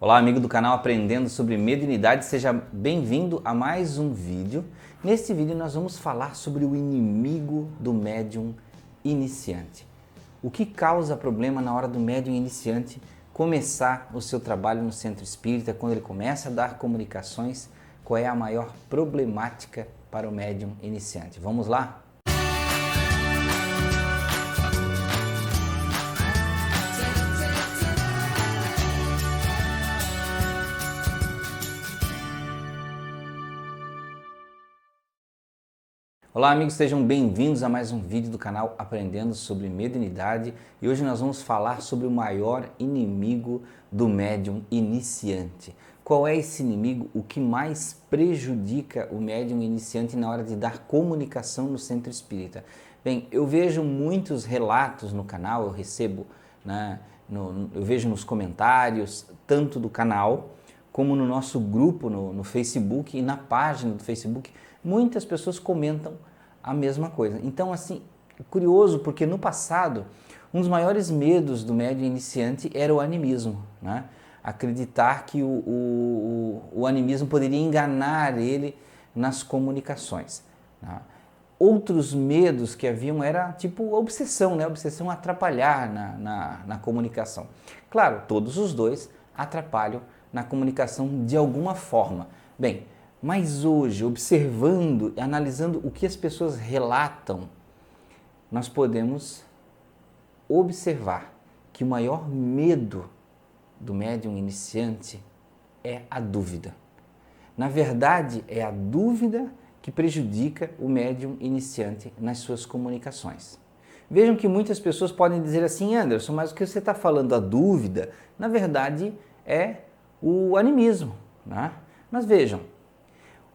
Olá, amigo do canal Aprendendo sobre Mediunidade, seja bem-vindo a mais um vídeo. Neste vídeo nós vamos falar sobre o inimigo do médium iniciante. O que causa problema na hora do médium iniciante começar o seu trabalho no centro espírita, quando ele começa a dar comunicações, qual é a maior problemática para o médium iniciante? Vamos lá? Olá amigos, sejam bem-vindos a mais um vídeo do canal Aprendendo sobre Mediunidade e hoje nós vamos falar sobre o maior inimigo do médium iniciante. Qual é esse inimigo? O que mais prejudica o médium iniciante na hora de dar comunicação no centro espírita? Bem, eu vejo muitos relatos no canal, eu recebo, eu vejo nos comentários, tanto do canal como no nosso grupo no Facebook e na página do Facebook, muitas pessoas comentam a mesma coisa. Então, assim, curioso, porque no passado, um dos maiores medos do médium iniciante era o animismo, né? Acreditar que o animismo poderia enganar ele nas comunicações, né? Outros medos que haviam era tipo obsessão, né? Obsessão atrapalhar na comunicação. Claro, todos os dois atrapalham na comunicação de alguma forma. Bem, mas hoje, observando e analisando o que as pessoas relatam, nós podemos observar que o maior medo do médium iniciante é a dúvida. Na verdade, é a dúvida que prejudica o médium iniciante nas suas comunicações. Vejam que muitas pessoas podem dizer assim: Anderson, mas o que você está falando, a dúvida, na verdade é o animismo, né? Mas vejam,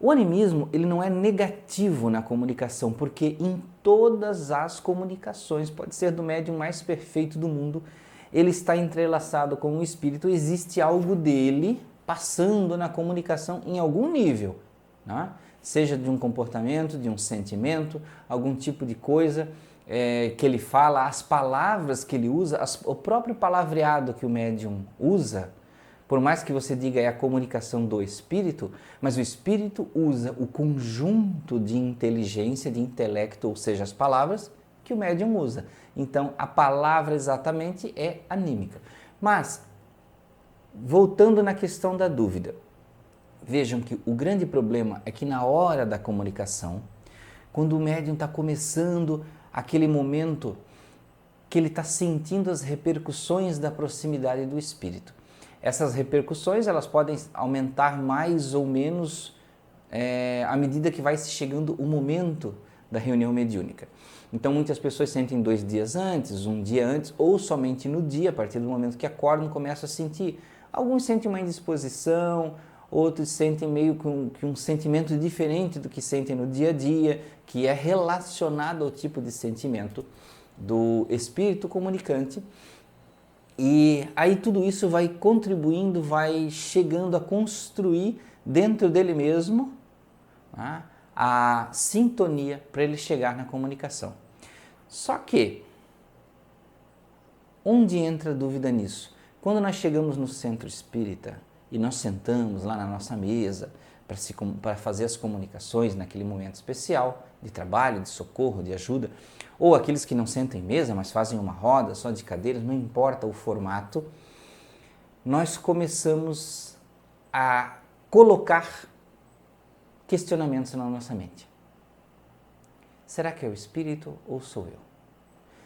o animismo ele não é negativo na comunicação, porque em todas as comunicações, pode ser do médium mais perfeito do mundo, ele está entrelaçado com o espírito, existe algo dele passando na comunicação em algum nível, né? Seja de um comportamento, de um sentimento, algum tipo de coisa que ele fala, as palavras que ele usa, o próprio palavreado que o médium usa. Por mais que você diga é a comunicação do espírito, mas o espírito usa o conjunto de inteligência, de intelecto, ou seja, as palavras que o médium usa. Então, a palavra exatamente é anímica. Mas, voltando na questão da dúvida, vejam que o grande problema é que na hora da comunicação, quando o médium está começando aquele momento que ele está sentindo as repercussões da proximidade do espírito, essas repercussões elas podem aumentar mais ou menos à medida que vai se chegando o momento da reunião mediúnica. Então muitas pessoas sentem 2 dias antes, um dia antes ou somente no dia, a partir do momento que acordam, começam a sentir. Alguns sentem uma indisposição, outros sentem meio que um sentimento diferente do que sentem no dia a dia, que é relacionado ao tipo de sentimento do espírito comunicante. E aí tudo isso vai contribuindo, vai chegando a construir dentro dele mesmo, né, a sintonia para ele chegar na comunicação. Só que, onde entra a dúvida nisso? Quando nós chegamos no centro espírita e nós sentamos lá na nossa mesa para fazer as comunicações naquele momento especial de trabalho, de socorro, de ajuda, ou aqueles que não sentam em mesa, mas fazem uma roda só de cadeiras, não importa o formato, nós começamos a colocar questionamentos na nossa mente. Será que é o espírito ou sou eu?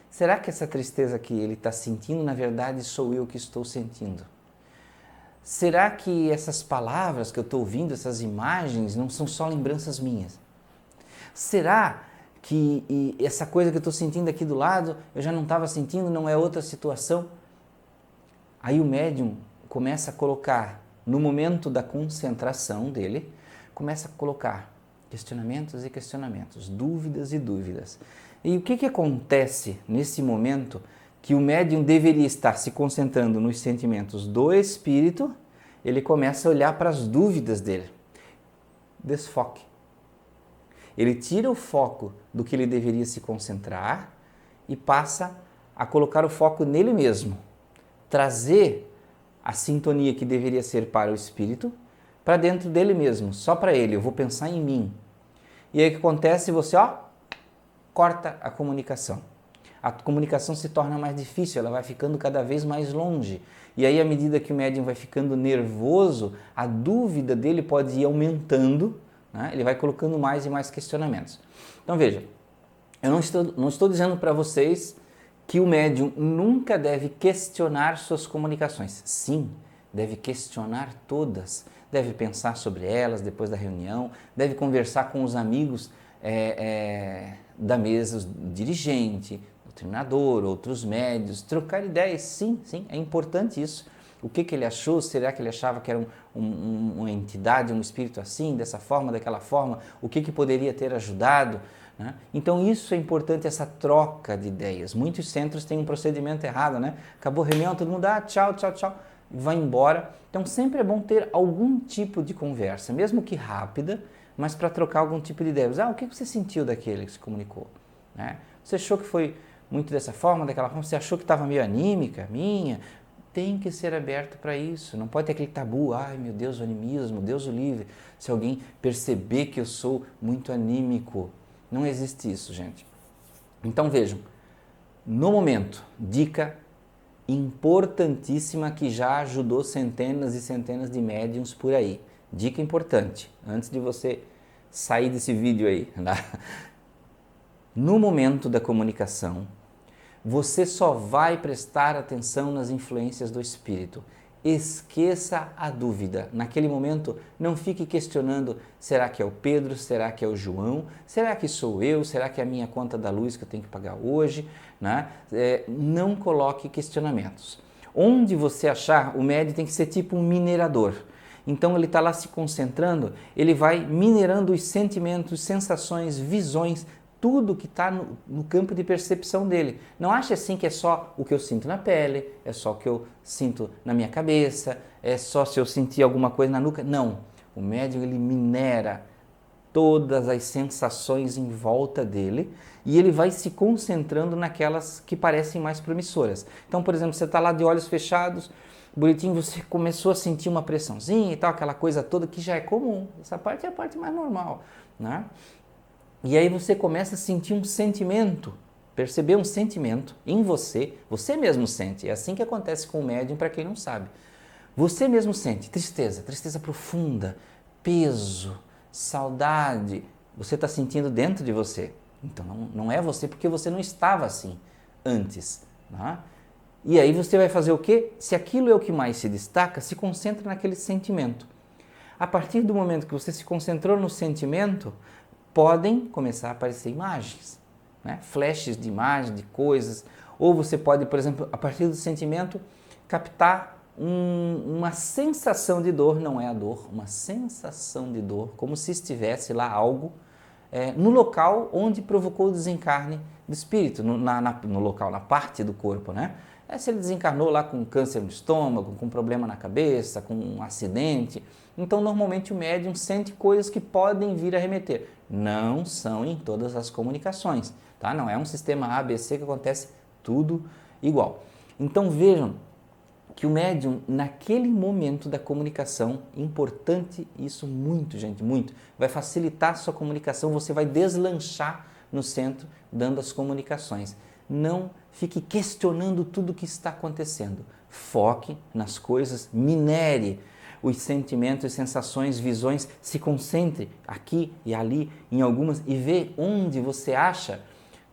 Será que essa tristeza que ele está sentindo, na verdade, sou eu que estou sentindo? Será que essas palavras que eu estou ouvindo, essas imagens, não são só lembranças minhas? Será que essa coisa que eu estou sentindo aqui do lado, eu já não estava sentindo, não é outra situação? Aí o médium começa a colocar, no momento da concentração dele, começa a colocar questionamentos e questionamentos, dúvidas e dúvidas. E o que acontece nesse momento que o médium deveria estar se concentrando nos sentimentos do espírito? Ele começa a olhar para as dúvidas dele. Desfoque. Ele tira o foco do que ele deveria se concentrar e passa a colocar o foco nele mesmo. Trazer a sintonia que deveria ser para o espírito, para dentro dele mesmo, só para ele. Eu vou pensar em mim. E aí o que acontece? Você, corta a comunicação. A comunicação se torna mais difícil, ela vai ficando cada vez mais longe. E aí, à medida que o médium vai ficando nervoso, a dúvida dele pode ir aumentando, né? Ele vai colocando mais e mais questionamentos. Então veja, eu não estou dizendo para vocês que o médium nunca deve questionar suas comunicações. Sim, deve questionar todas, deve pensar sobre elas depois da reunião, deve conversar com os amigos da mesa, o dirigente, o treinador, outros médios, trocar ideias. Sim, é importante isso. O que ele achou? Será que ele achava que era uma entidade, um espírito assim, dessa forma, daquela forma? O que poderia ter ajudado? Né? Então isso é importante, essa troca de ideias. Muitos centros têm um procedimento errado, né? Acabou a reunião, todo mundo tchau, e vai embora. Então sempre é bom ter algum tipo de conversa, mesmo que rápida, mas para trocar algum tipo de ideias. O que você sentiu daquele que se comunicou? Né? Você achou que foi muito dessa forma, daquela forma? Você achou que estava meio anímica, minha? Tem que ser aberto para isso, não pode ter aquele tabu, ai meu Deus, o animismo, Deus o livre, se alguém perceber que eu sou muito anímico. Não existe isso, gente. Então vejam, no momento, dica importantíssima que já ajudou centenas e centenas de médiuns por aí. Dica importante, antes de você sair desse vídeo aí. No momento da comunicação, você só vai prestar atenção nas influências do espírito. Esqueça a dúvida. Naquele momento, não fique questionando, será que é o Pedro, será que é o João, será que sou eu, será que é a minha conta da luz que eu tenho que pagar hoje? Né? Não coloque questionamentos. Onde você achar, o médium tem que ser tipo um minerador. Então ele está lá se concentrando, ele vai minerando os sentimentos, sensações, visões, tudo que está no campo de percepção dele. Não ache assim que é só o que eu sinto na pele, é só o que eu sinto na minha cabeça, é só se eu sentir alguma coisa na nuca. Não, o médium ele minera todas as sensações em volta dele e ele vai se concentrando naquelas que parecem mais promissoras. Então, por exemplo, você está lá de olhos fechados, bonitinho, você começou a sentir uma pressãozinha e tal, aquela coisa toda que já é comum. Essa parte é a parte mais normal, né? E aí você começa a sentir um sentimento, perceber um sentimento em você, você mesmo sente. É assim que acontece com o médium, para quem não sabe. Você mesmo sente tristeza profunda, peso, saudade. Você está sentindo dentro de você. Então não é você, porque você não estava assim antes. Né? E aí você vai fazer o quê? Se aquilo é o que mais se destaca, se concentra naquele sentimento. A partir do momento que você se concentrou no sentimento, podem começar a aparecer imagens, né? Flashes de imagens, de coisas. Ou você pode, por exemplo, a partir do sentimento, captar uma sensação de dor, não é a dor, uma sensação de dor, como se estivesse lá algo no local onde provocou o desencarne do espírito, no local, na parte do corpo, né? Se ele desencarnou lá com câncer no estômago, com problema na cabeça, com um acidente, então normalmente o médium sente coisas que podem vir a remeter. Não são em todas as comunicações, tá? Não é um sistema ABC que acontece tudo igual. Então vejam que o médium, naquele momento da comunicação, importante isso muito, gente, muito, vai facilitar a sua comunicação, você vai deslanchar no centro dando as comunicações. Não fique questionando tudo o que está acontecendo. Foque nas coisas, minere os sentimentos, sensações, visões, se concentre aqui e ali em algumas e vê onde você acha,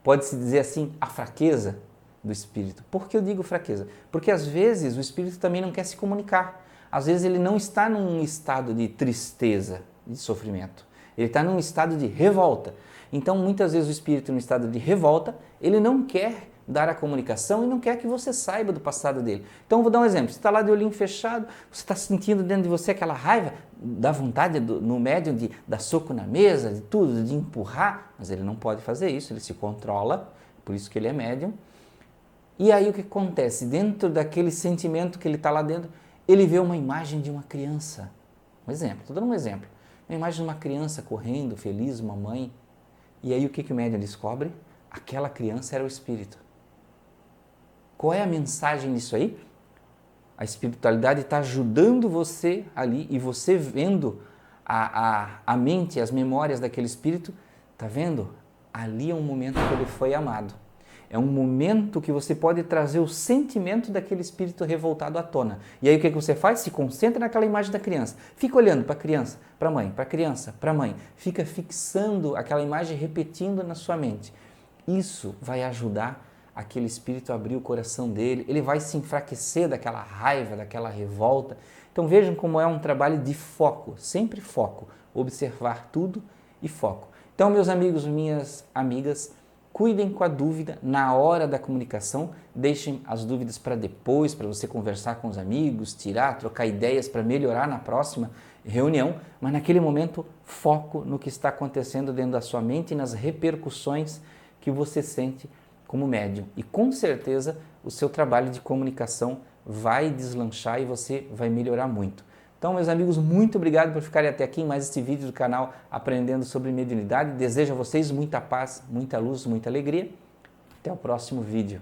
pode-se dizer assim, a fraqueza do espírito. Por que eu digo fraqueza? Porque às vezes o espírito também não quer se comunicar. Às vezes ele não está num estado de tristeza, de sofrimento. Ele está num estado de revolta. Então, muitas vezes o espírito, no estado de revolta, ele não quer dar a comunicação e não quer que você saiba do passado dele. Então, vou dar um exemplo. Você está lá de olhinho fechado, você está sentindo dentro de você aquela raiva, dá vontade no médium de dar soco na mesa, de tudo, de empurrar, mas ele não pode fazer isso, ele se controla, por isso que ele é médium. E aí o que acontece? Dentro daquele sentimento que ele está lá dentro, ele vê uma imagem de uma criança. Um exemplo, estou dando um exemplo. Uma imagem de uma criança correndo, feliz, uma mãe. E aí o que o médium descobre? Aquela criança era o espírito. Qual é a mensagem disso aí? A espiritualidade está ajudando você ali e você vendo a mente, as memórias daquele espírito, está vendo? Ali é um momento que ele foi amado. É um momento que você pode trazer o sentimento daquele espírito revoltado à tona. E aí o que você faz? Se concentra naquela imagem da criança. Fica olhando para a criança, para a mãe, para a criança, para a mãe. Fica fixando aquela imagem, repetindo na sua mente. Isso vai ajudar aquele espírito a abrir o coração dele. Ele vai se enfraquecer daquela raiva, daquela revolta. Então vejam como é um trabalho de foco, sempre foco. Observar tudo e foco. Então, meus amigos, minhas amigas, cuidem com a dúvida na hora da comunicação, deixem as dúvidas para depois, para você conversar com os amigos, tirar, trocar ideias para melhorar na próxima reunião, mas naquele momento foco no que está acontecendo dentro da sua mente e nas repercussões que você sente como médium. E com certeza o seu trabalho de comunicação vai deslanchar e você vai melhorar muito. Então, meus amigos, muito obrigado por ficarem até aqui em mais este vídeo do canal Aprendendo sobre Mediunidade. Desejo a vocês muita paz, muita luz, muita alegria. Até o próximo vídeo.